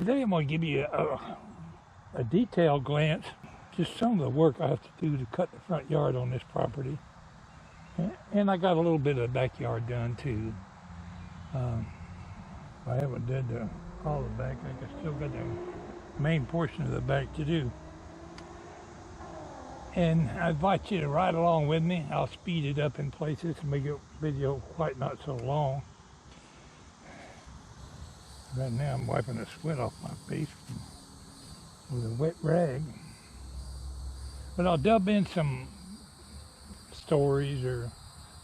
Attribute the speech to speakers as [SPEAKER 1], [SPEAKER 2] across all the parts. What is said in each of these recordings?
[SPEAKER 1] Today I'm going to give you a detailed glance, just some of the work I have to do to cut the front yard on this property. And I got a little bit of the backyard done too. I haven't done all the back. I still got the main portion of the back to do. And I invite you to ride along with me. I'll speed it up in places to make the video quite not so long. Right now I'm wiping the sweat off my face with a wet rag. But I'll dub in some stories or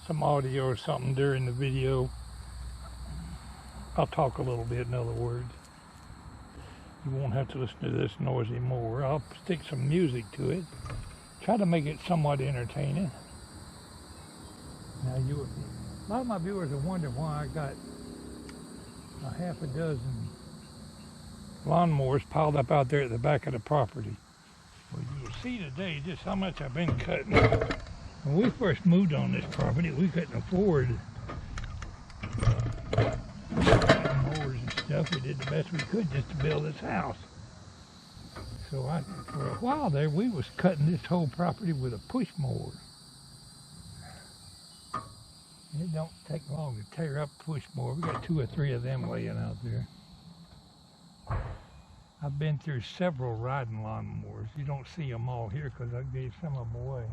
[SPEAKER 1] some audio or something during the video. I'll talk a little bit, in other words. You won't have to listen to this noise anymore. I'll stick some music to it. Try to make it somewhat entertaining. Now, a lot of my viewers are wondering why I got a half a dozen lawnmowers piled up out there at the back of the property. Well, you will see today just how much I've been cutting. When we first moved on this property, we couldn't afford mowers and stuff. We did the best we could just to build this house. So for a while there, we was cutting this whole property with a push mower. It don't take long to tear up a push mower. We got 2 or 3 of them laying out there. I've been through several riding lawnmowers. You don't see them all here because I gave some of them away.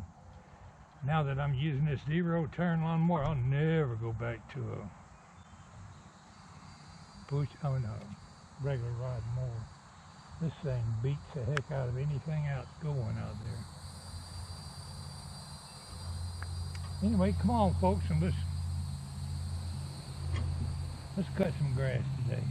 [SPEAKER 1] Now that I'm using this 0-turn lawnmower, I'll never go back to a regular riding mower. This thing beats the heck out of anything else going out there. Anyway, come on folks, and let's cut some grass today.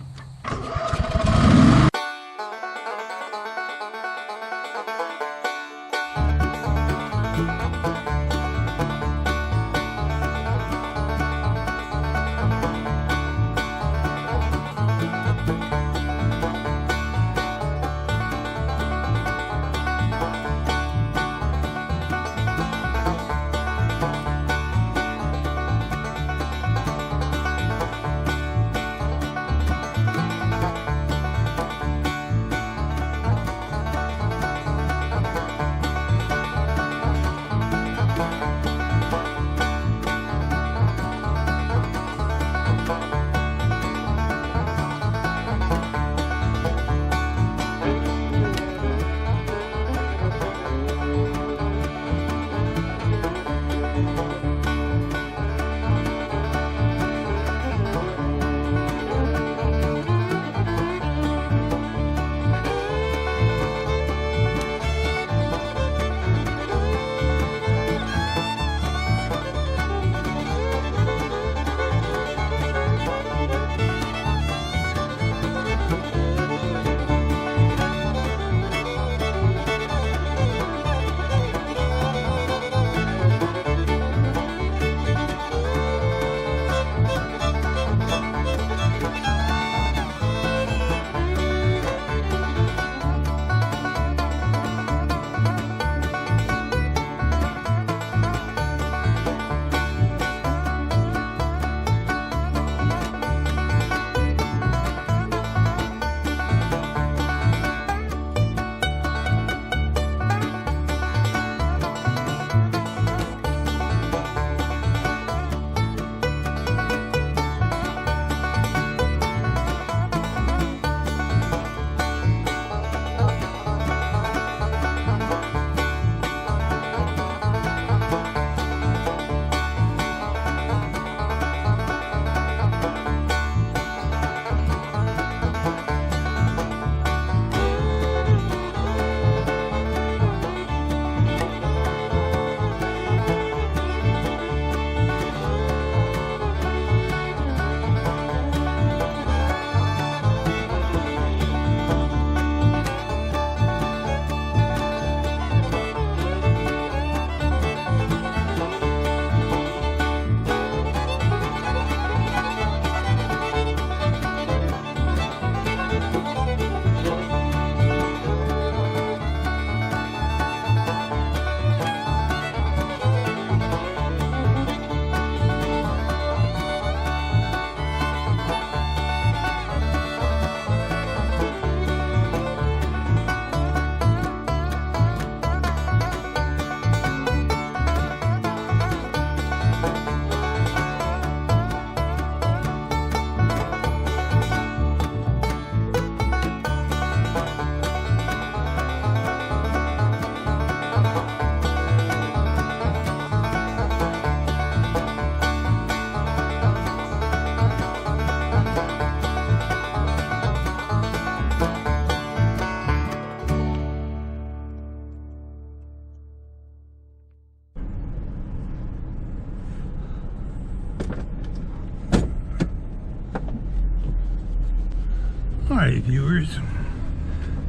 [SPEAKER 1] Alright, viewers,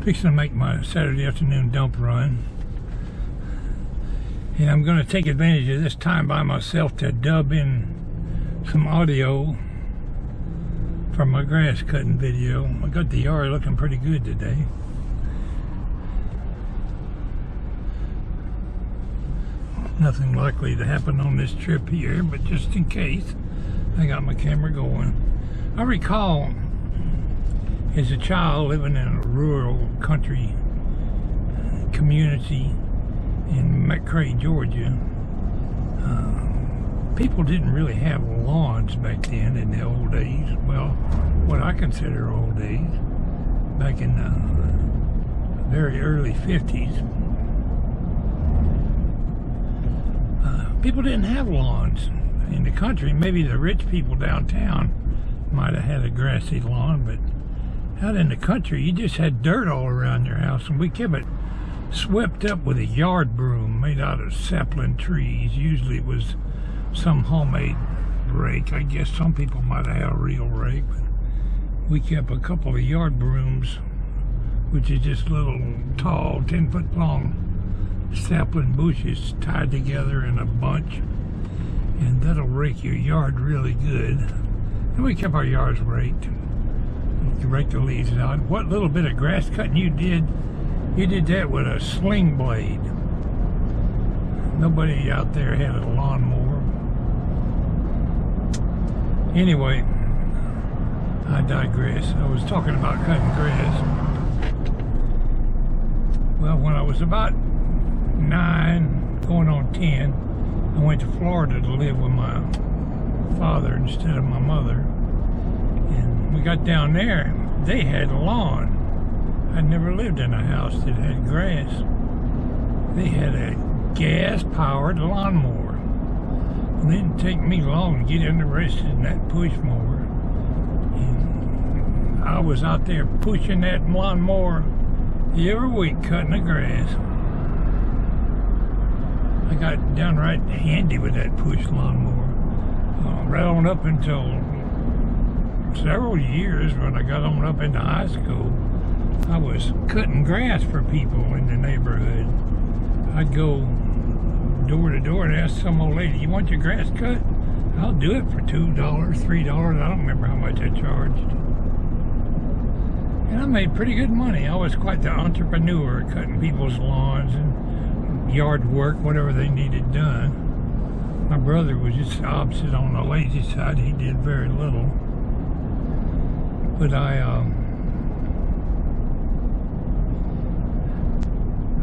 [SPEAKER 1] fixing to make my Saturday afternoon dump run, and I'm going to take advantage of this time by myself to dub in some audio from my grass cutting video. I got the yard looking pretty good today. Nothing likely to happen on this trip here, but just in case, I got my camera going. I recall as a child living in a rural country community in McCoy, Georgia, people didn't really have lawns back then in the old days. Well, what I consider old days, back in the very early 50s. People didn't have lawns in the country. Maybe the rich people downtown might have had a grassy lawn, but out in the country, you just had dirt all around your house, and we kept it swept up with a yard broom made out of sapling trees. Usually it was some homemade rake. I guess some people might have had a real rake, but we kept a couple of yard brooms, which is just little tall, 10-foot long sapling bushes tied together in a bunch, and that'll rake your yard really good. And we kept our yards raked. You rake the leaves out. What little bit of grass cutting you did that with a sling blade. Nobody out there had a lawnmower. Anyway, I digress. I was talking about cutting grass. Well, when I was about 9, going on 10, I went to Florida to live with my father instead of my mother. And we got down there, they had a lawn. I'd never lived in a house that had grass. They had a gas-powered lawnmower. It didn't take me long to get interested in that push mower. And I was out there pushing that lawnmower every week, cutting the grass. I got downright handy with that push lawnmower. Right on up until several years, when I got on up into high school, I was cutting grass for people in the neighborhood. I'd go door to door and ask some old lady, "You want your grass cut?" "I'll do it for $2, $3. I don't remember how much I charged. And I made pretty good money. I was quite the entrepreneur, cutting people's lawns and yard work, whatever they needed done. My brother was just the opposite, on the lazy side. He did very little. But I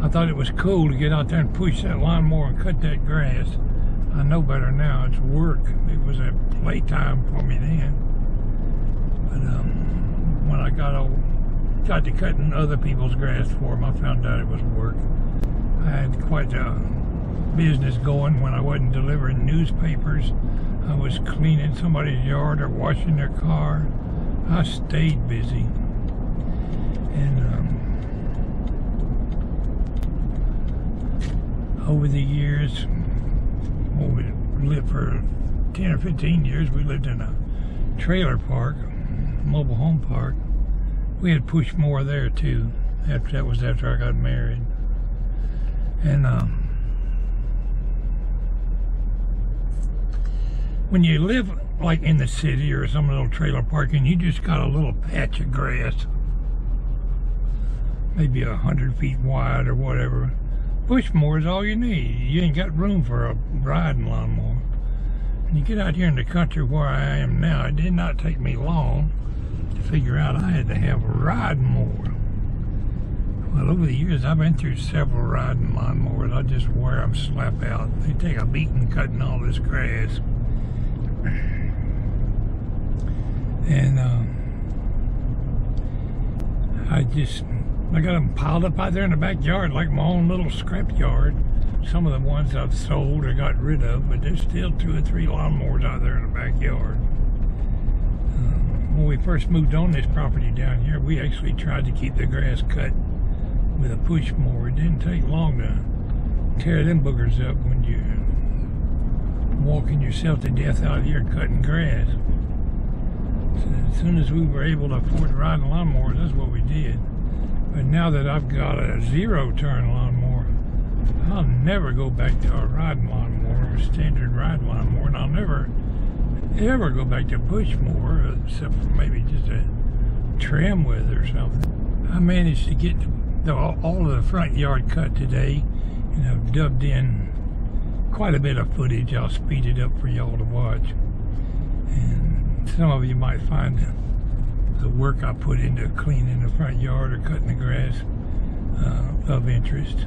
[SPEAKER 1] thought it was cool to get out there and push that lawnmower and cut that grass. I know better now. It's work. It was a playtime for me then. But when I got to cutting other people's grass for them, I found out it was work. I had quite a business going when I wasn't delivering newspapers. I was cleaning somebody's yard or washing their car. I stayed busy. And over the years, well, we lived for 10 or 15 years, we lived in a trailer park, mobile home park. We had push more there too. That was after I got married. And when you live like in the city or some little trailer park and you just got a little patch of grass, maybe 100 feet wide or whatever, push mower is all you need. You ain't got room for a riding lawnmower. When you get out here in the country where I am now, it did not take me long to figure out I had to have a riding mower. Well, over the years, I've been through several riding lawnmowers. I just wear them slap out. They take a beating cutting all this grass. And I got them piled up out there in the backyard like my own little scrap yard. Some of the ones I've sold or got rid of, but there's still 2 or 3 lawnmowers out there in the backyard. When we first moved on this property down here, we actually tried to keep the grass cut with a push mower. It didn't take long to tear them boogers up when you're walking yourself to death out here cutting grass. As soon as we were able to afford to ride a lawnmower, that's what we did. But now that I've got a zero-turn lawnmower, I'll never go back to a riding lawnmower, a standard ride lawnmower, and I'll never ever go back to bush mower, except for maybe just a trim with or something. I managed to get all of the front yard cut today, and I've dubbed in quite a bit of footage. I'll speed it up for y'all to watch. And some of you might find the work I put into cleaning the front yard or cutting the grass of interest.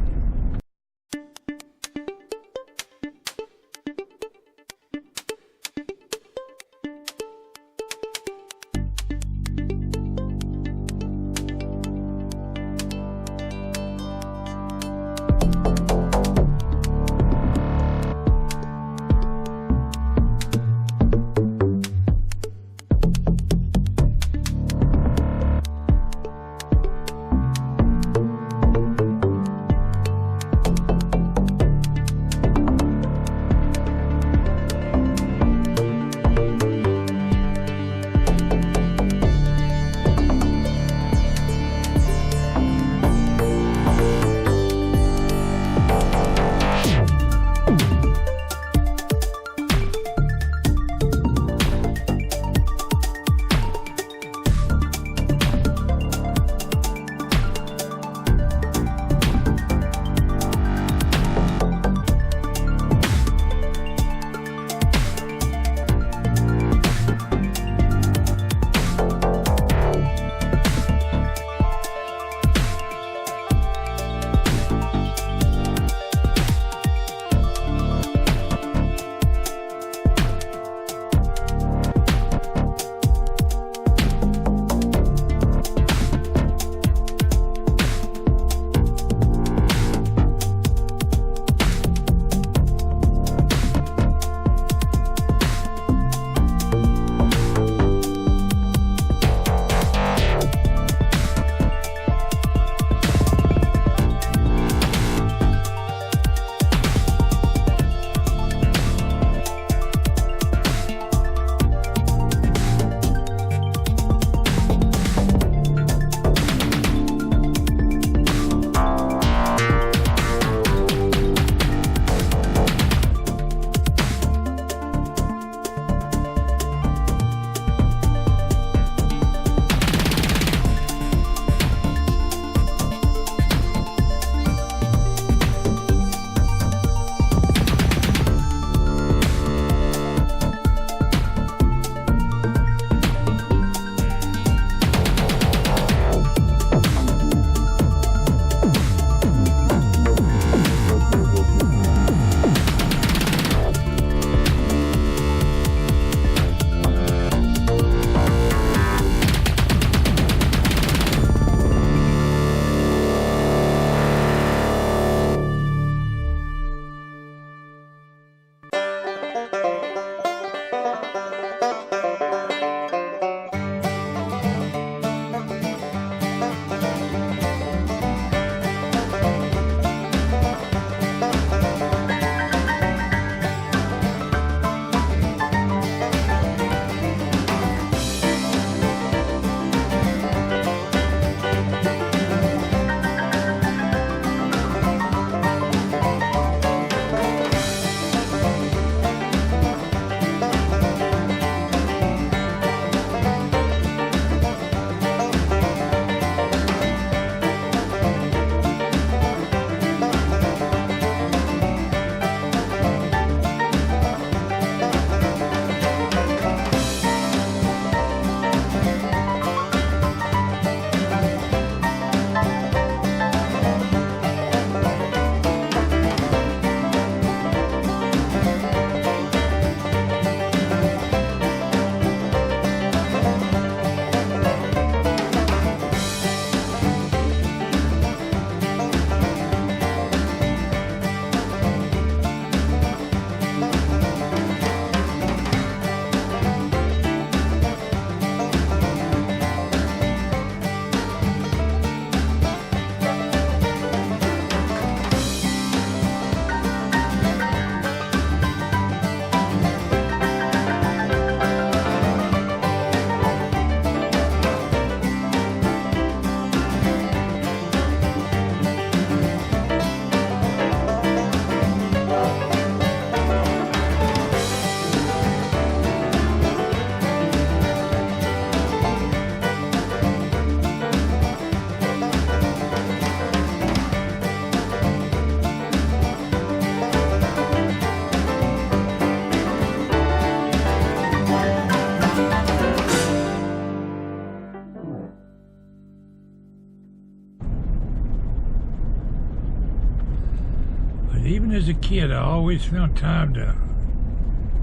[SPEAKER 1] Even as a kid, I always found time to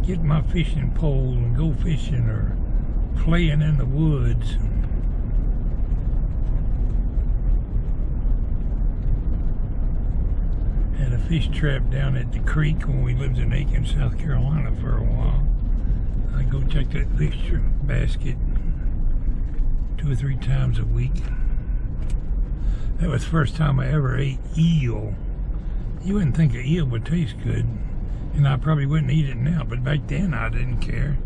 [SPEAKER 1] get my fishing pole and go fishing or playing in the woods. Had a fish trap down at the creek when we lived in Aiken, South Carolina for a while. I'd go check that fish basket 2 or 3 times a week. That was the first time I ever ate eel. You wouldn't think an eel would taste good, and I probably wouldn't eat it now, but back then I didn't care.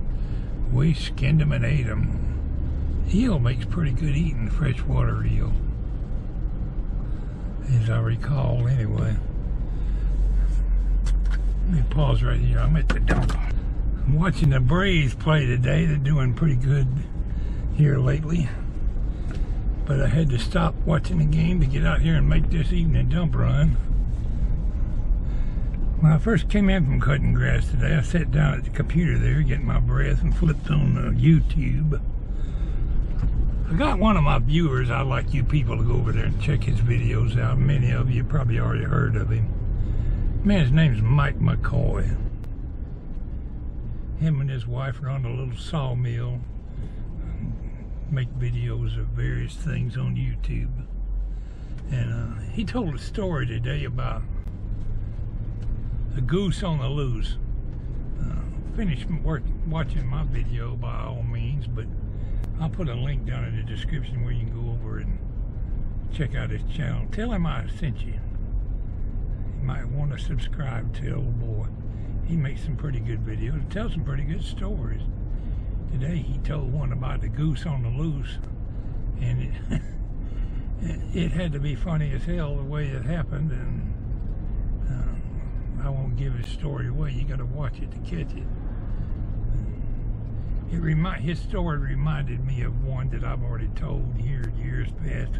[SPEAKER 1] We skinned them and ate them. Eel makes pretty good eating, freshwater eel, as I recall anyway. Let me pause right here. I'm at the dump. I'm watching the Braves play today. They're doing pretty good here lately. But I had to stop watching the game to get out here and make this evening dump run. When I first came in from cutting grass today, I sat down at the computer there, getting my breath, and flipped on YouTube. I got one of my viewers. I'd like you people to go over there and check his videos out. Many of you probably already heard of him. Man, his name's McCoy. Him and his wife run a little sawmill, make videos of various things on YouTube. And he told a story today about a goose on the loose. Finish watching my video by all means, but I'll put a link down in the description where you can go over and check out his channel. Tell him I sent you. You might want to subscribe to old boy. He makes some pretty good videos and tells some pretty good stories. Today he told one about the goose on the loose, and it had to be funny as hell the way it happened, and I won't give his story away. You got to watch it to catch it. His story reminded me of one that I've already told here years past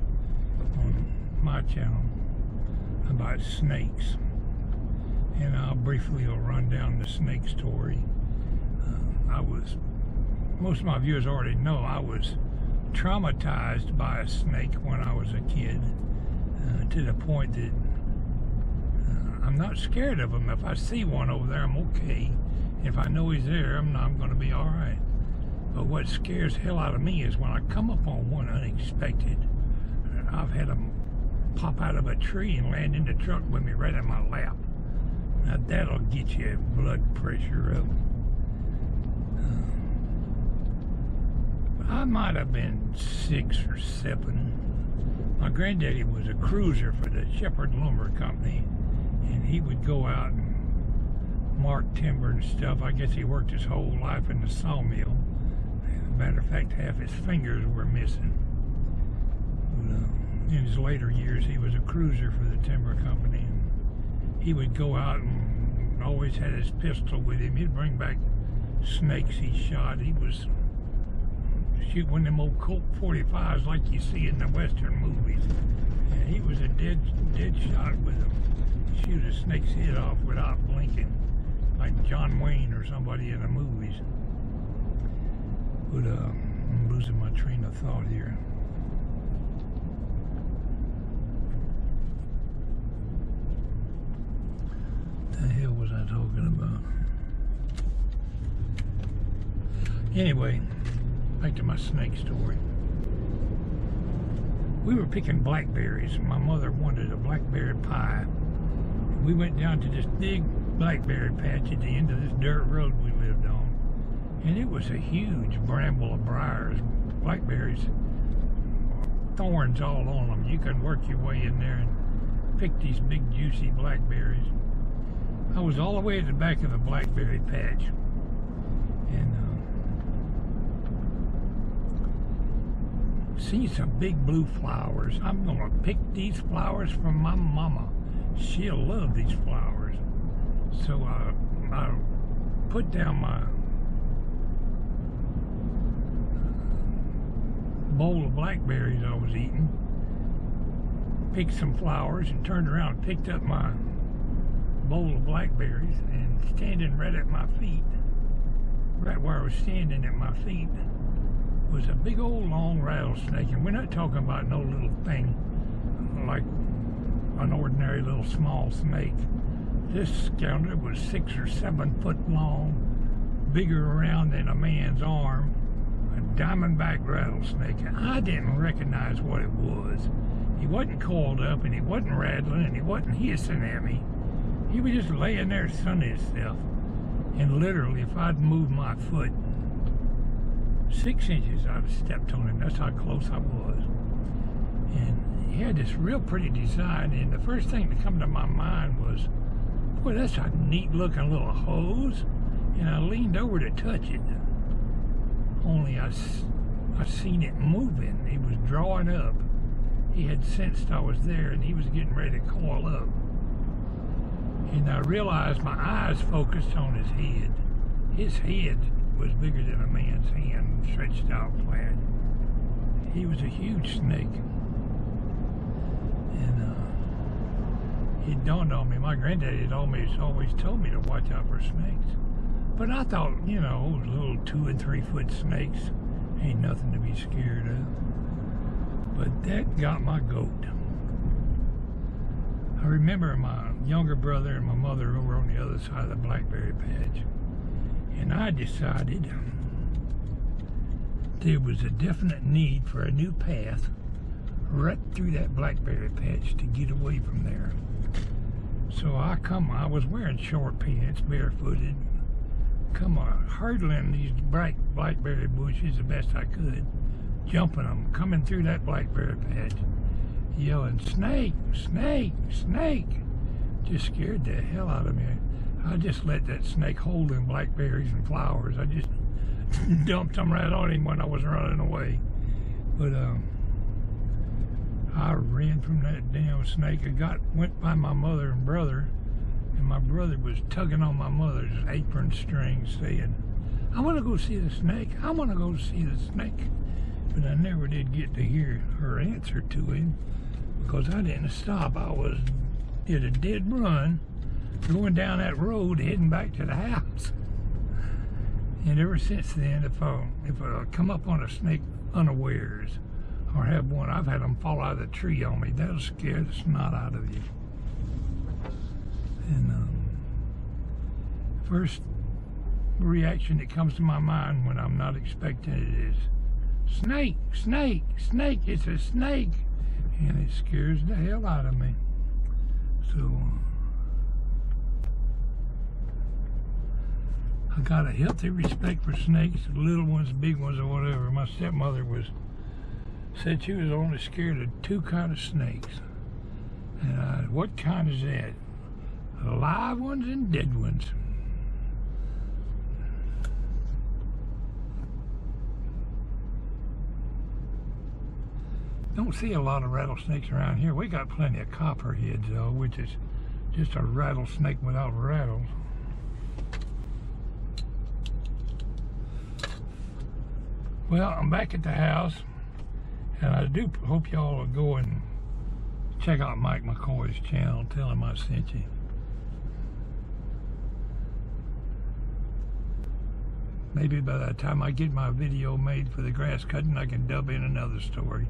[SPEAKER 1] on my channel about snakes, and I'll briefly run down the snake story. Most of my viewers already know I was traumatized by a snake when I was a kid, to the point that I'm not scared of them. If I see one over there, I'm okay. If I know he's there, I'm going to be all right. But what scares the hell out of me is when I come up on one unexpected. I've had them pop out of a tree and land in the truck with me right in my lap. Now that'll get your blood pressure up. I might have been 6 or 7. My granddaddy was a cruiser for the Shepherd Lumber Company, and he would go out and mark timber and stuff. I guess he worked his whole life in the sawmill. As a matter of fact, half his fingers were missing. But, in his later years, he was a cruiser for the timber company, and he would go out and always had his pistol with him. He'd bring back snakes he shot. He was shoot one of them old Colt 45s like you see in the Western movies. And he was a dead shot with them. Shoot a snake's head off without blinking, like John Wayne or somebody in the movies. But I'm losing my train of thought here. What the hell was I talking about? Anyway, back to my snake story. We were picking blackberries, and my mother wanted a blackberry pie. We went down to this big blackberry patch at the end of this dirt road we lived on, and it was a huge bramble of briars. Blackberries, thorns all on them. You could work your way in there and pick these big juicy blackberries. I was all the way at the back of the blackberry patch, and see some big blue flowers. I'm gonna pick these flowers from my mama. She'll love these flowers. So I put down my bowl of blackberries I was eating, picked some flowers, and turned around and picked up my bowl of blackberries, and standing right at my feet, right where I was standing at my feet, was a big old long rattlesnake. And we're not talking about no little thing like an ordinary little small snake, This scoundrel was 6 or 7 foot long, bigger around than a man's arm, a diamondback rattlesnake. I didn't recognize what it was. He wasn't coiled up, and he wasn't rattling, and he wasn't hissing at me. He was just laying there sunning himself. And literally, if I'd moved my foot 6 inches, I'd have stepped on him. That's how close I was. And he had this real pretty design, and the first thing that come to my mind was, boy, that's a neat looking little hose. And I leaned over to touch it. Only I seen it moving. It was drawing up. He had sensed I was there, and he was getting ready to coil up. And I realized my eyes focused on his head. His head was bigger than a man's hand, stretched out flat. He was a huge snake. And it dawned on me, my granddaddy had always told me to watch out for snakes. But I thought, you know, little 2 and 3 foot snakes ain't nothing to be scared of. But that got my goat. I remember my younger brother and my mother over on the other side of the blackberry patch. And I decided there was a definite need for a new path right through that blackberry patch to get away from there. So I was wearing short pants, barefooted, hurdling these bright blackberry bushes the best I could, jumping them, coming through that blackberry patch, yelling, "Snake, snake, snake!" Just scared the hell out of me. I just let that snake hold them blackberries and flowers. I just dumped them right on him when I was running away. But I ran from that damn snake. I went by my mother and brother, and my brother was tugging on my mother's apron string saying, "I want to go see the snake. I want to go see the snake." But I never did get to hear her answer to him because I didn't stop. I was at a dead run going down that road heading back to the house. And ever since then, if I come up on a snake unawares or have one, I've had them fall out of the tree on me. That'll scare the snot out of you. And first reaction that comes to my mind when I'm not expecting it is, "Snake, snake, snake, it's a snake." And it scares the hell out of me. So I got a healthy respect for snakes, little ones, big ones, or whatever. My stepmother said she was only scared of 2 kinds of snakes. And what kind is that? Live ones and dead ones. Don't see a lot of rattlesnakes around here. We got plenty of copperheads though, which is just a rattlesnake without rattles. Well, I'm back at the house, and I do hope y'all will go and check out Mike McCoy's channel. Tell him I sent you. Maybe by the time I get my video made for the grass cutting, I can dub in another story.